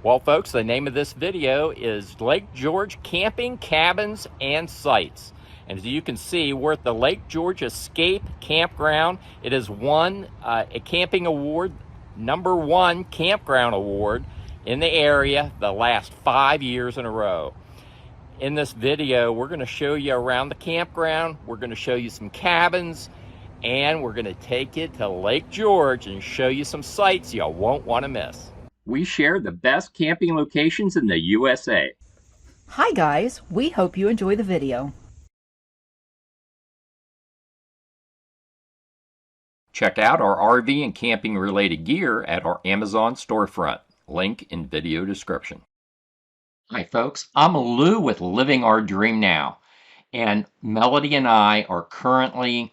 Well, folks, the name of this video is Lake George Camping Cabins and Sites. And as you can see, we're at the Lake George Escape Campground. It has won a camping award, #1 campground award in the area the last 5 years in a row. In this video, we're going to show you around the campground. We're going to show you some cabins, and we're going to take you to Lake George and show you some sites you won't want to miss. We share the best camping locations in the USA. Hi guys, we hope you enjoy the video. Check out our RV and camping related gear at our Amazon storefront. Link in video description. Hi folks, I'm Lou with Living Our Dream Now, and Melody and I are currently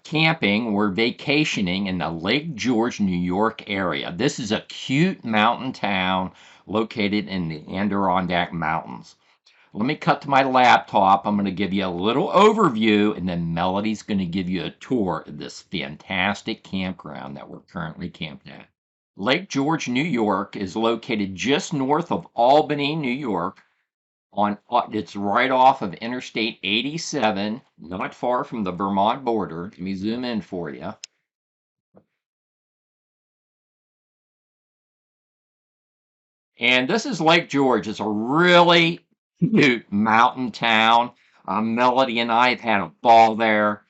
camping. We're vacationing in the Lake George, New York area. This is a cute mountain town located in the Adirondack Mountains. Let me cut to my laptop. I'm going to give you a little overview, and then Melody's going to give you a tour of this fantastic campground that we're currently camped at. Lake George, New York is located just north of Albany, New York. It's right off of Interstate 87, not far from the Vermont border. Let me zoom in for you. And this is Lake George. It's a really cute mountain town. Melody and I have had a ball there.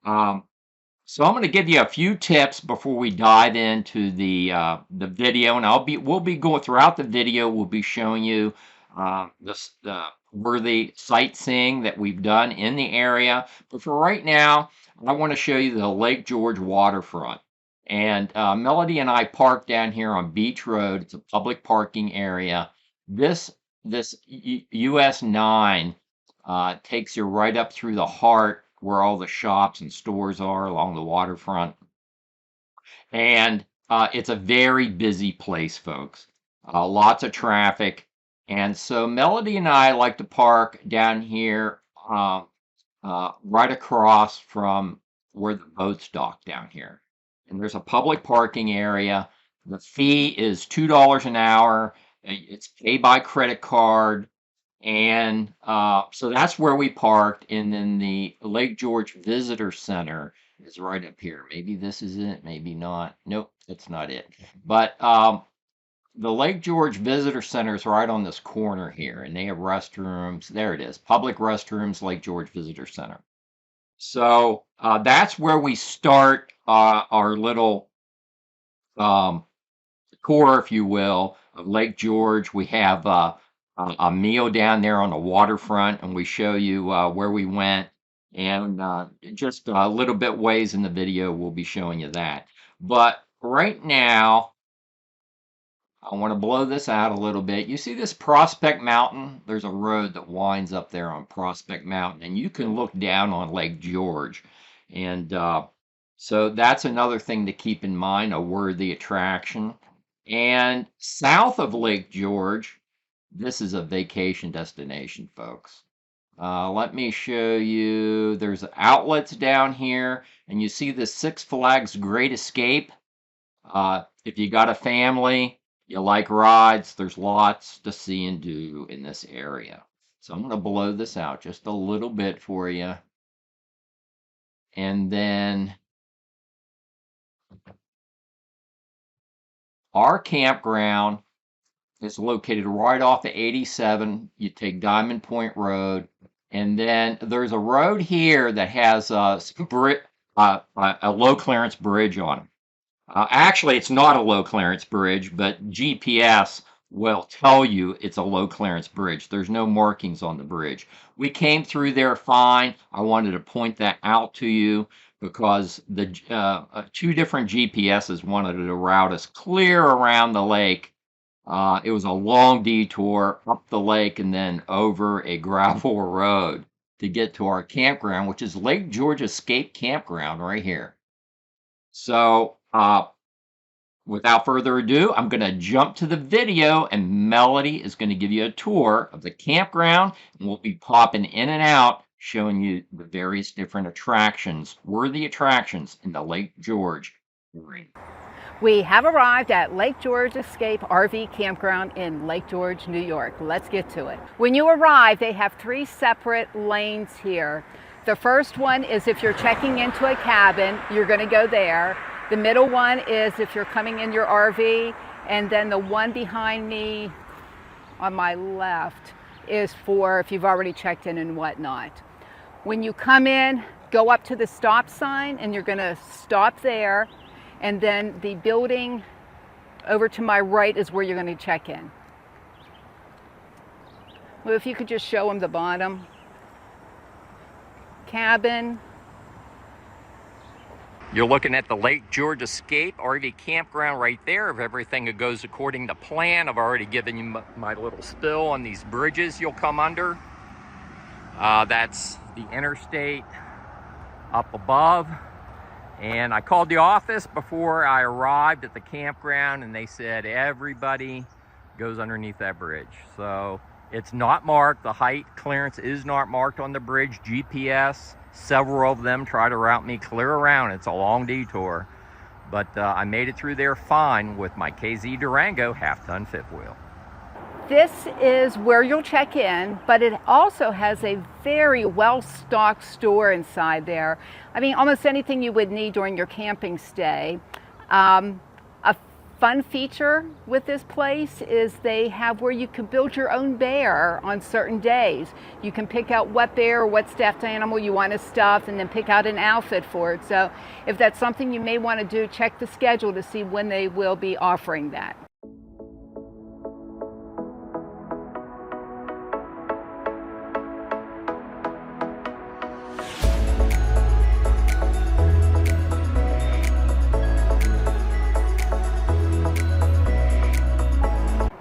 So I'm going to give you a few tips before we dive into the video, and we'll be going throughout the video. We'll be showing you the worthy sightseeing that we've done in the area. But for right now, I want to show you the Lake George waterfront. And Melody and I parked down here on Beach Road. It's a public parking area. This US 9 takes you right up through the heart where all the shops and stores are along the waterfront. And it's a very busy place, folks. Lots of traffic. And so Melody and I like to park down here right across from where the boats dock down here. And there's a public parking area. The fee is $2 an hour. It's paid by credit card. And so that's where we parked. And then the Lake George Visitor Center is right up here. Maybe this is it, maybe not. Nope, that's not it. But the Lake George Visitor Center is right on this corner here, and they have restrooms. There it is, public restrooms, Lake George Visitor Center. So that's where we start our little tour, if you will, of Lake George. We have a meal down there on the waterfront, and we show you where we went, and just a little bit ways in the video we'll be showing you that. But right now, I want to blow this out a little bit. You see this Prospect Mountain? There's a road that winds up there on Prospect Mountain, and you can look down on Lake George. And so that's another thing to keep in mind, a worthy attraction. And south of Lake George, this is a vacation destination, folks. Let me show you. There's outlets down here, and you see the Six Flags Great Escape. If you got a family, you like rides, there's lots to see and do in this area. So I'm going to blow this out just a little bit for you. And then our campground is located right off the 87. You take Diamond Point Road, and then there's a road here that has a low clearance bridge on it. Actually, it's not a low clearance bridge, but GPS will tell you it's a low clearance bridge. There's no markings on the bridge. We came through there fine. I wanted to point that out to you because the two different GPSs wanted to route us clear around the lake. It was a long detour up the lake and then over a gravel road to get to our campground, which is Lake George Escape Campground right here. So without further ado, I'm going to jump to the video, and Melody is going to give you a tour of the campground, and we'll be popping in and out, showing you the various different attractions, worthy attractions in the Lake George area. We have arrived at Lake George Escape RV Campground in Lake George, New York. Let's get to it. When you arrive, they have 3 separate lanes here. The first one is if you're checking into a cabin, you're going to go there. The middle one is if you're coming in your RV, and then the one behind me on my left is for if you've already checked in and whatnot. When you come in, go up to the stop sign and you're going to stop there. And then the building over to my right is where you're going to check in. Well, if you could just show them the bottom. Cabin. You're looking at the Lake George Escape RV Campground right there. If everything goes according to plan, I've already given you my little spill on these bridges you'll come under. That's the interstate up above. And I called the office before I arrived at the campground, and they said everybody goes underneath that bridge. So it's not marked. The height clearance is not marked on the bridge. GPS, several of them try to route me clear around. It's a long detour. But I made it through there fine with my KZ Durango half-ton fifth wheel. This is where you'll check in, but it also has a very well-stocked store inside there. I mean, almost anything you would need during your camping stay. A fun feature with this place is they have where you can build your own bear on certain days. You can pick out what bear or what stuffed animal you want to stuff and then pick out an outfit for it. So if that's something you may want to do, check the schedule to see when they will be offering that.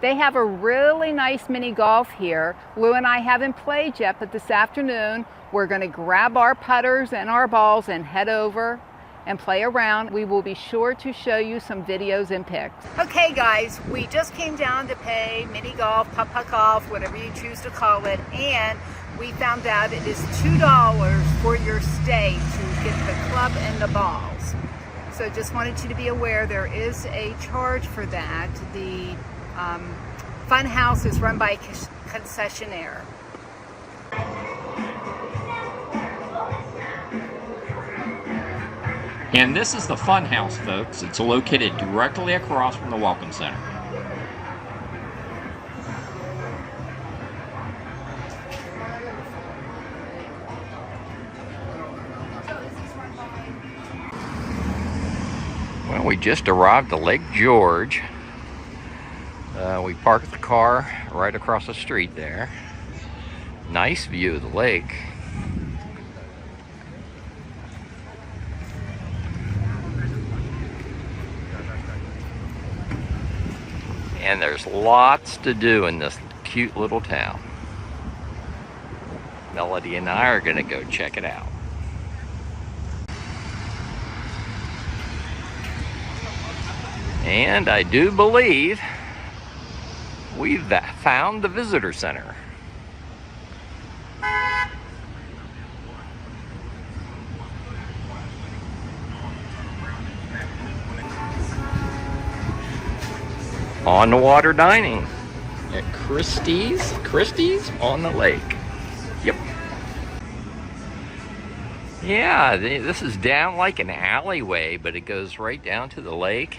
They have a really nice mini golf here. Lou and I haven't played yet, but this afternoon we're going to grab our putters and our balls and head over and play around. We will be sure to show you some videos and pics. Okay guys, we just came down to play mini golf, putt-putt golf, whatever you choose to call it, and we found out it is $2 for your stay to get the club and the balls. So just wanted you to be aware there is a charge for that. The Fun House is run by a concessionaire. And this is the Fun House, folks. It's located directly across from the Welcome Center. Well, we just arrived at Lake George. We parked the car right across the street there. Nice view of the lake. And there's lots to do in this cute little town. Melody and I are going to go check it out. And I do believe we've found the visitor center. On the water dining at Christie's on the lake. Yep. Yeah, this is down like an alleyway, but it goes right down to the lake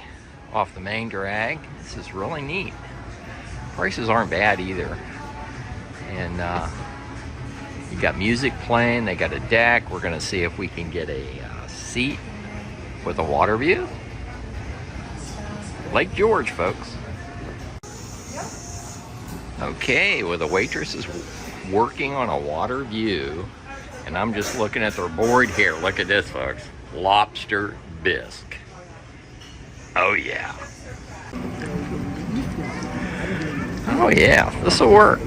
off the main drag. This is really neat. Prices aren't bad either. And you got music playing, they got a deck. We're gonna see if we can get a seat with a water view. Lake George, folks. Okay, well, the waitress is working on a water view, and I'm just looking at their board here. Look at this, folks. Lobster bisque. Oh yeah. Oh yeah, this will work.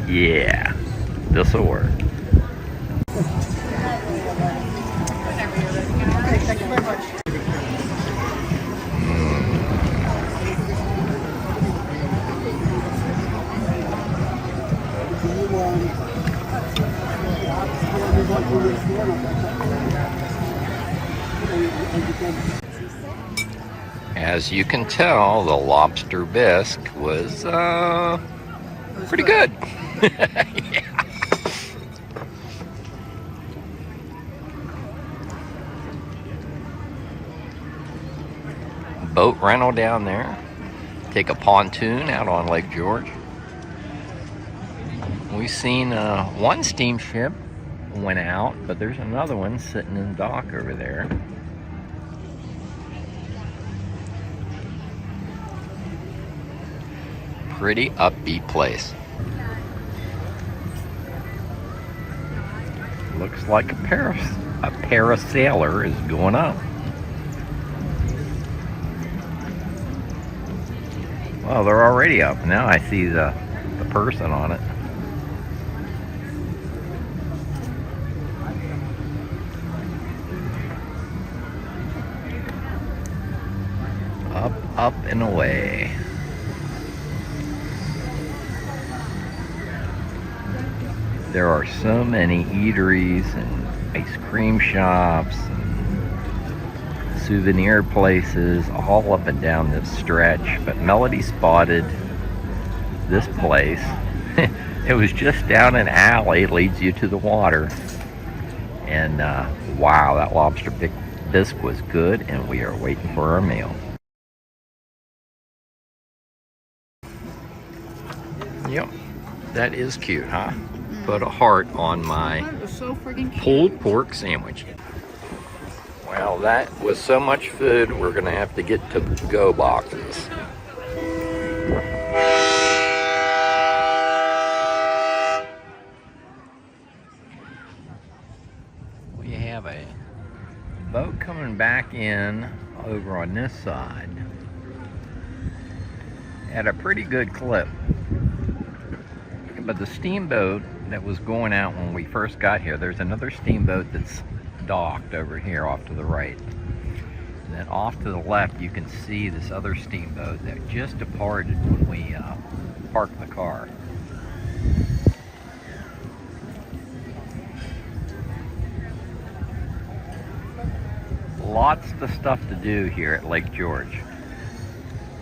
Yeah, this will work. As you can tell, the lobster bisque was pretty good. Yeah. Boat rental down there. Take a pontoon out on Lake George. We've seen one steamship went out, but there's another one sitting in the dock over there. Pretty upbeat place. Looks like a parasailer is going up. Well, they're already up. Now I see the person on it. Up, up, and away. There are so many eateries and ice cream shops and souvenir places all up and down this stretch. But Melody spotted this place. It was just down an alley, leads you to the water. And wow, that lobster bisque was good, and we are waiting for our meal. Yep, that is cute, huh? Put a heart on my pulled pork sandwich. Well, that was so much food, we're gonna have to get to go boxes. We have a boat coming back in over on this side at a pretty good clip. But the steamboat that was going out when we first got here, there's another steamboat that's docked over here off to the right. And then off to the left, you can see this other steamboat that just departed when we parked the car. Lots of stuff to do here at Lake George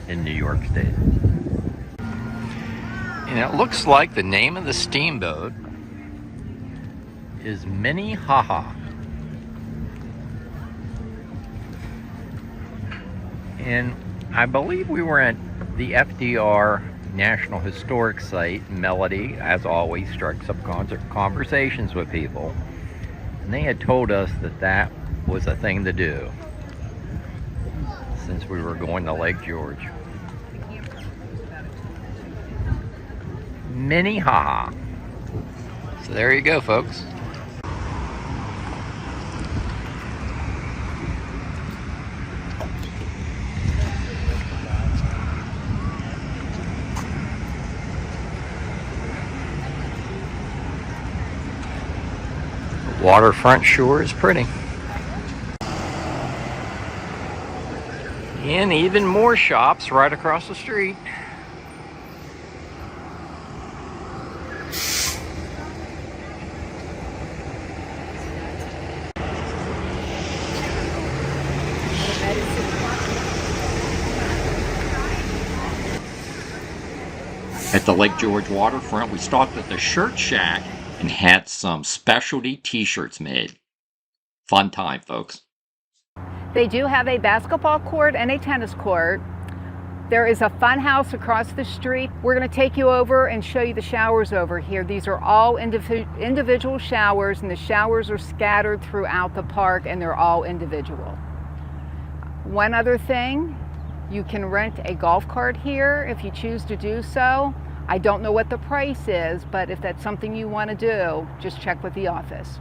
in New York State. And it looks like the name of the steamboat is Minnehaha. And I believe we were at the FDR National Historic Site. Melody, as always, strikes up conversations with people. And they had told us that that was a thing to do since we were going to Lake George. Minnehaha. So there you go, folks. The waterfront shore is pretty. And even more shops right across the street. At the Lake George waterfront, we stopped at the Shirt Shack and had some specialty t-shirts made. Fun time, folks. They do have a basketball court and a tennis court. There is a fun house across the street. We're going to take you over and show you the showers over here. These are all individual showers, and the showers are scattered throughout the park, and they're all individual. One other thing, you can rent a golf cart here if you choose to do so. I don't know what the price is, but if that's something you want to do, just check with the office.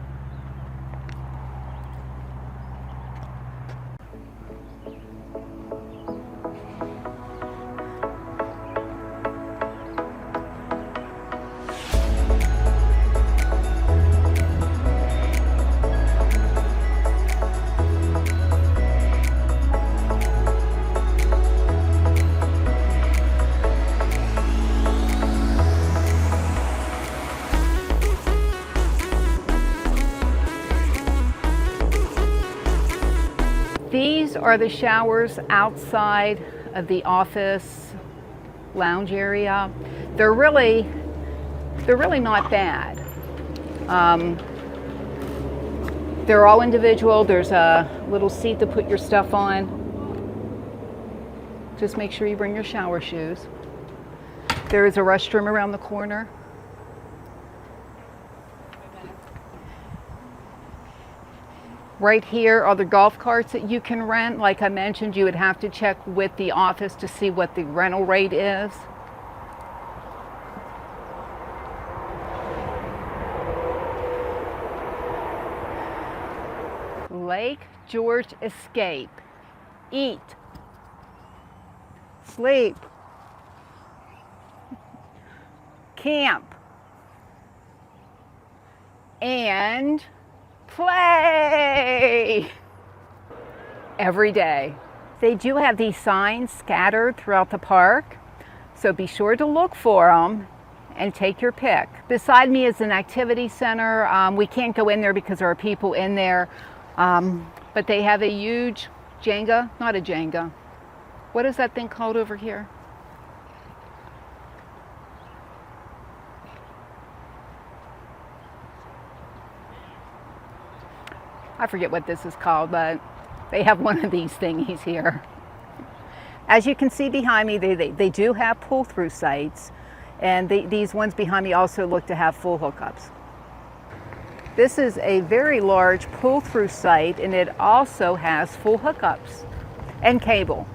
These are the showers outside of the office lounge area. They're really not bad. They're all individual. There's a little seat to put your stuff on. Just make sure you bring your shower shoes. There is a restroom around the corner. Right here are the golf carts that you can rent. Like I mentioned, you would have to check with the office to see what the rental rate is. Lake George Escape. Eat. Sleep. Camp. And play every day. They do have these signs scattered throughout the park, so be sure to look for them and take your pick. Beside me is an activity center. We can't go in there because there are people in there, but they have a huge Jenga, not a Jenga. What is that thing called over here? I forget what this is called, but they have one of these thingies here. As you can see behind me, they do have pull-through sites, and these ones behind me also look to have full hookups. This is a very large pull-through site, and it also has full hookups and cable.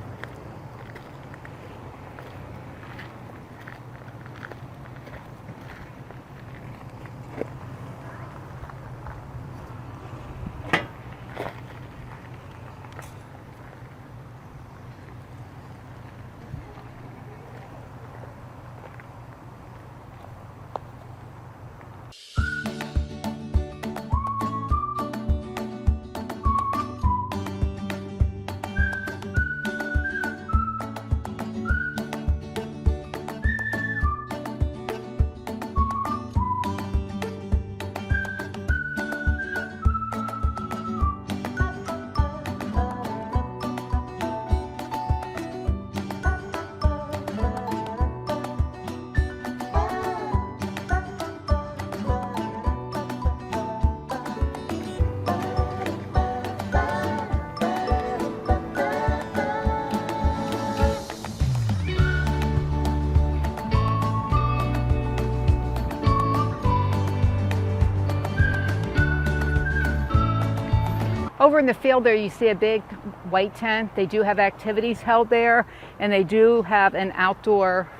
Over in the field there you see a big white tent. They do have activities held there, and they do have an outdoor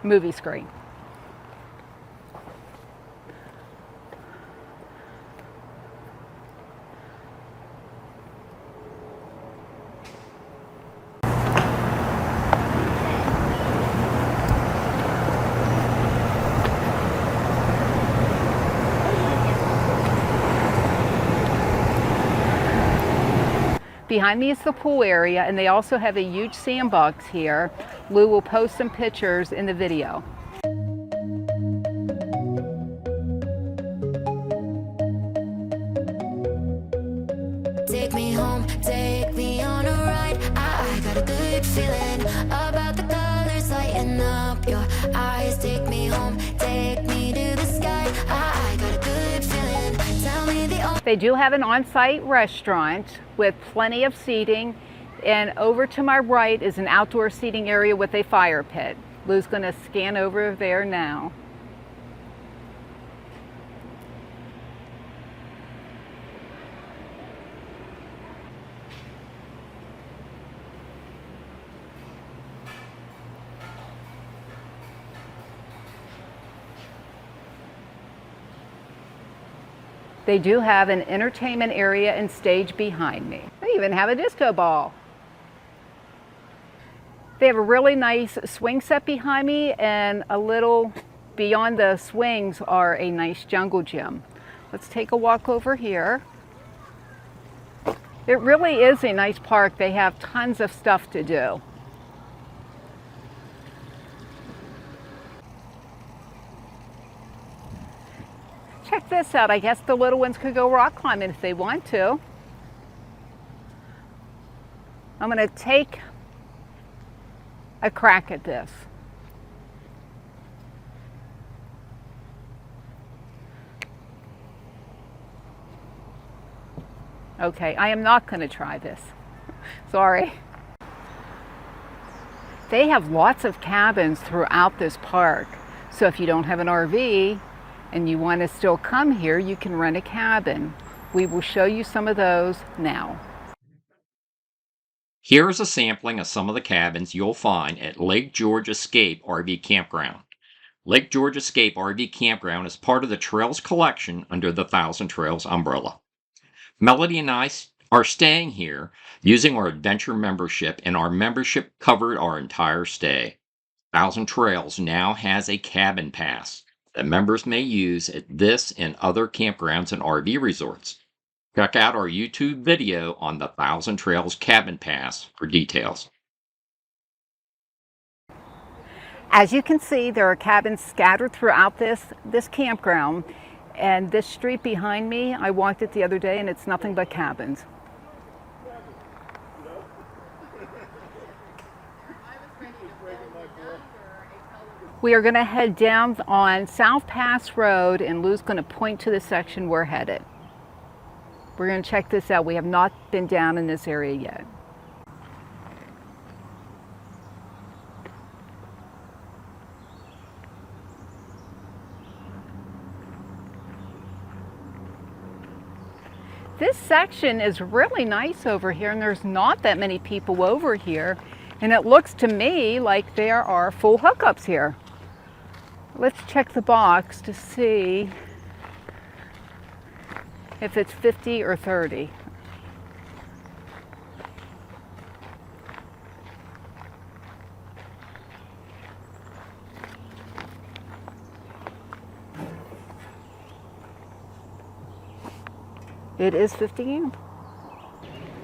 movie screen. Behind me is the pool area, and they also have a huge sandbox here. Lou will post some pictures in the video. Take me home, take me on a ride. I got a good feeling about the colors lighting up your eyes. Take me home, take me to the sky. I got a good feeling. Tell me the They do have an on-site restaurant with plenty of seating, and over to my right is an outdoor seating area with a fire pit. Lou's going to scan over there now. They do have an entertainment area and stage behind me. They even have a disco ball. They have a really nice swing set behind me, and a little beyond the swings are a nice jungle gym. Let's take a walk over here. It really is a nice park. They have tons of stuff to do. Check this out. I guess the little ones could go rock climbing if they want to. I'm going to take a crack at this. Okay, I am not going to try this. Sorry. They have lots of cabins throughout this park. So if you don't have an RV and you want to still come here, you can rent a cabin. We will show you some of those now. Here's a sampling of some of the cabins you'll find at Lake George Escape RV Campground. Lake George Escape RV Campground is part of the Trails collection under the Thousand Trails umbrella. Melody and I are staying here using our adventure membership, and our membership covered our entire stay. Thousand Trails now has a cabin pass that members may use at this and other campgrounds and RV resorts. Check out our YouTube video on the Thousand Trails Cabin Pass for details. As you can see, there are cabins scattered throughout this campground. And this street behind me, I walked it the other day and it's nothing but cabins. We are going to head down on South Pass Road, and Lou's going to point to the section we're headed. We're going to check this out. We have not been down in this area yet. This section is really nice over here, and there's not that many people over here. And it looks to me like there are full hookups here. Let's check the box to see if it's 50 or 30. It is 50 amp.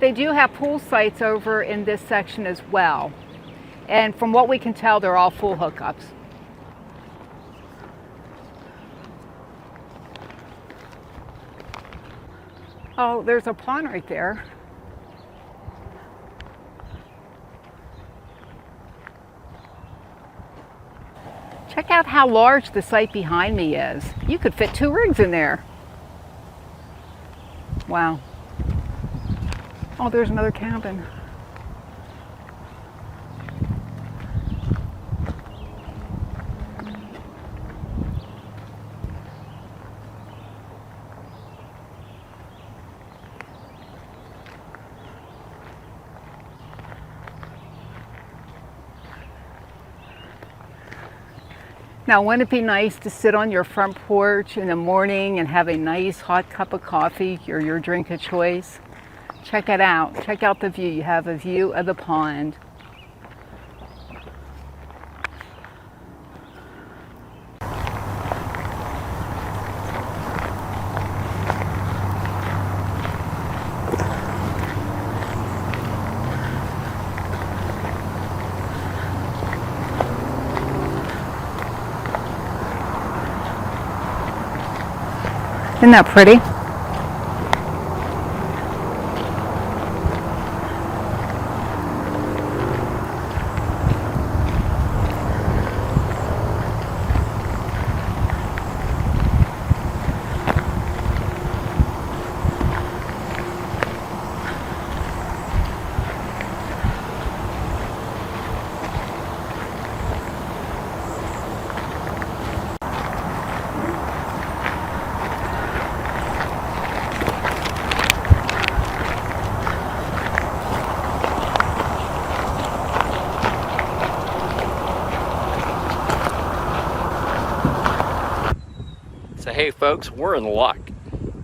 They do have pool sites over in this section as well. And from what we can tell, they're all full hookups. Oh, there's a pond right there. Check out how large the site behind me is. You could fit 2 rigs in there. Wow. Oh, there's another cabin. Now, wouldn't it be nice to sit on your front porch in the morning and have a nice hot cup of coffee or your drink of choice? Check it out. Check out the view. You have a view of the pond. Isn't that pretty? So hey folks, we're in luck.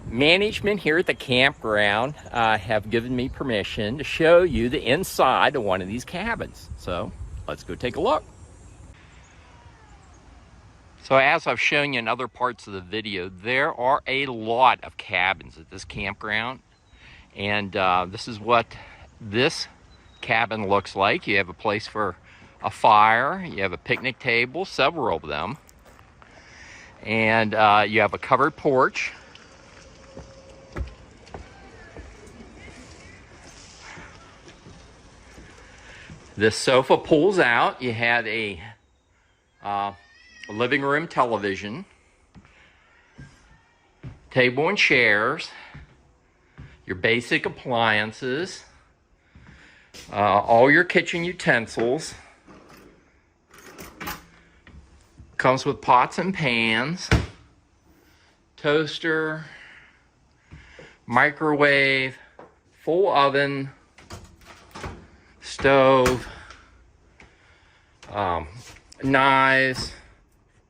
Management here at the campground have given me permission to show you the inside of one of these cabins. So let's go take a look. So as I've shown you in other parts of the video, there are a lot of cabins at this campground. And this is what this cabin looks like. You have a place for a fire, you have a picnic table, several of them. And you have a covered porch. This sofa pulls out. You have a living room television, table and chairs, your basic appliances, all your kitchen utensils. Comes with pots and pans, toaster, microwave, full oven, stove, knives,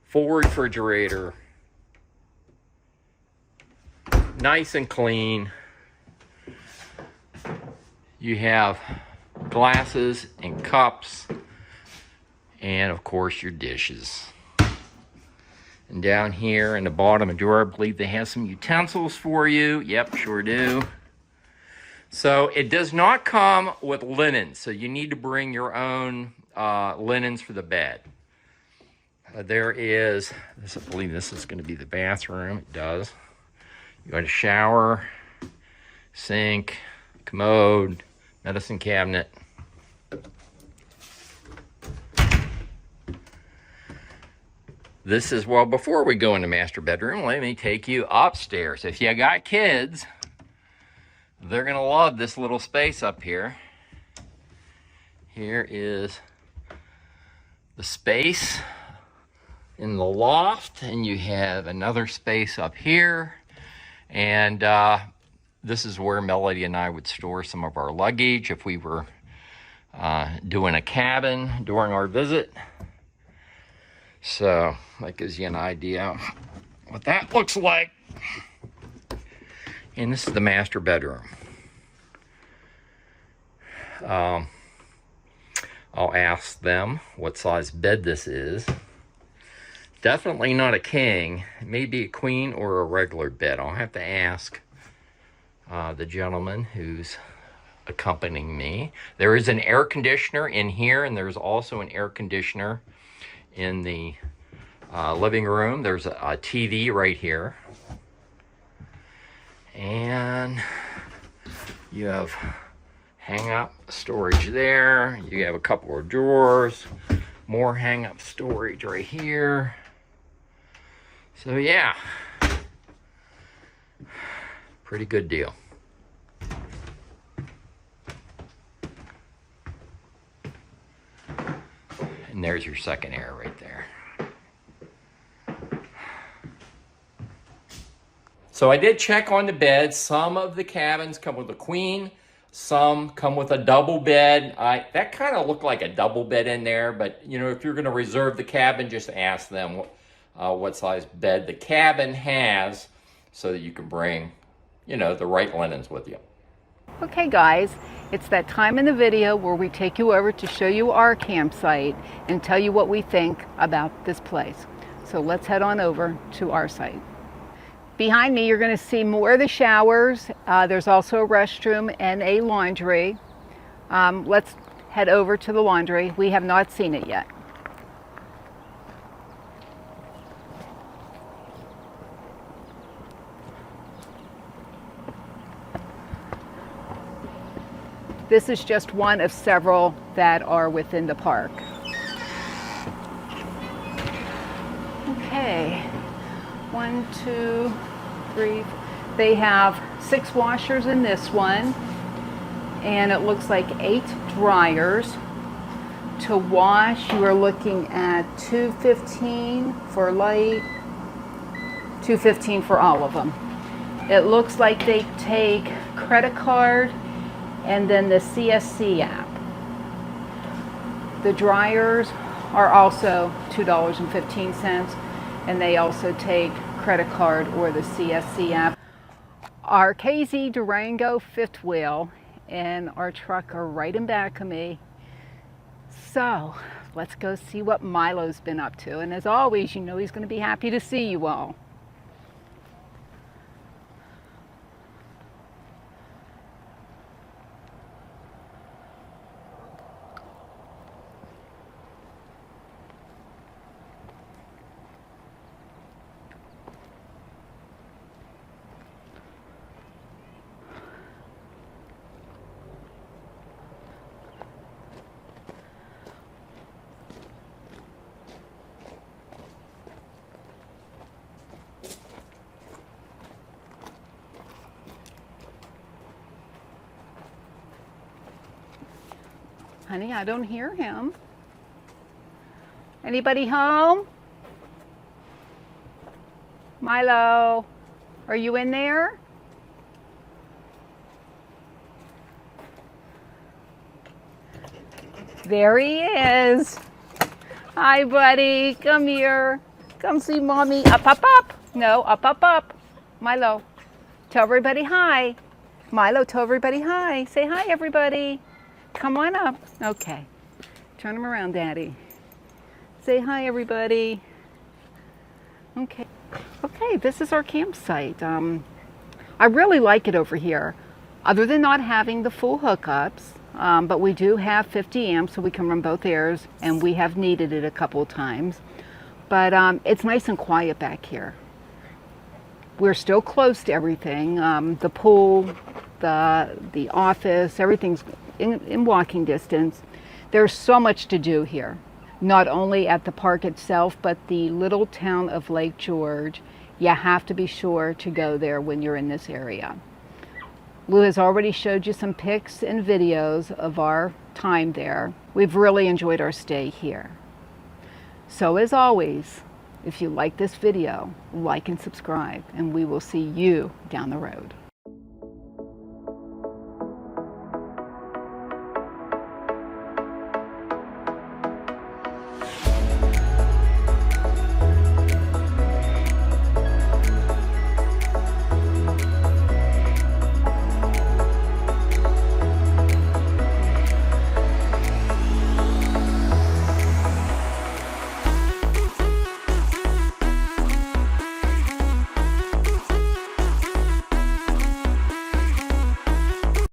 full refrigerator, nice and clean. You have glasses and cups, and of course your dishes. And down here in the bottom drawer, I believe they have some utensils for you. Yep, sure do. So it does not come with linens, so you need to bring your own linens for the bed. There is, I believe this is going to be the bathroom. It does. You got a shower, sink, commode, medicine cabinet. This is, well, before we go into master bedroom, let me take you upstairs. If you got kids, they're gonna love this little space up here. Here is the space in the loft, and you have another space up here. And this is where Melody and I would store some of our luggage if we were doing a cabin during our visit. So that gives you an idea what that looks like. And this is the master bedroom. I'll ask them what size bed this is. Definitely not a king. It may be a queen or a regular bed. I'll have to ask the gentleman who's accompanying me. There is an air conditioner in here, and there's also an air conditioner in the living room. There's a TV right here. And you have hang-up storage there. You have a couple of drawers. More hang-up storage right here. So yeah, pretty good deal. And there's your second air right there. So I did check on the beds. Some of the cabins come with a queen. Some come with a double bed. That kind of looked like a double bed in there, but you know, if you're going to reserve the cabin, just ask them what size bed the cabin has so that you can bring, you know, the right linens with you. Okay guys, it's that time in the video where we take you over to show you our campsite and tell you what we think about this place. So let's head on over to our site. Behind me you're going to see more of the showers. There's also a restroom and a laundry. Let's head over to the laundry. We have not seen it yet. This is just one of several that are within the park. Okay, 1, 2, 3. They have 6 washers in this one, and it looks like 8 dryers. To wash, you are looking at $2.15 for light, $2.15 for all of them. It looks like they take credit card and then the CSC app. The dryers are also $2.15, and they also take credit card or the CSC app. Our KZ Durango fifth wheel and our truck are right in back of me. So let's go see what Milo's been up to. And as always, you know he's going to be happy to see you all. Honey, I don't hear him. Anybody home? Milo, are you in there? There he is. Hi, buddy. Come here. Come see mommy. Up, up, up. No, up, up, up. Milo, tell everybody hi. Milo, tell everybody hi. Say hi, everybody. Come on up. Okay. Turn him around, Daddy. Say hi, everybody. Okay. Okay, this is our campsite. I really like it over here, other than not having the full hookups. But we do have 50 amps, so we can run both airs, and we have needed it a couple of times. But it's nice and quiet back here. We're still close to everything. The pool, the office, everything's in walking distance. There's so much to do here, not only at the park itself, but the little town of Lake George. You have to be sure to go there when you're in this area. Lou has already showed you some pics and videos of our time there. We've really enjoyed our stay here. So as always, if you like this video, like and subscribe, and we will see you down the road.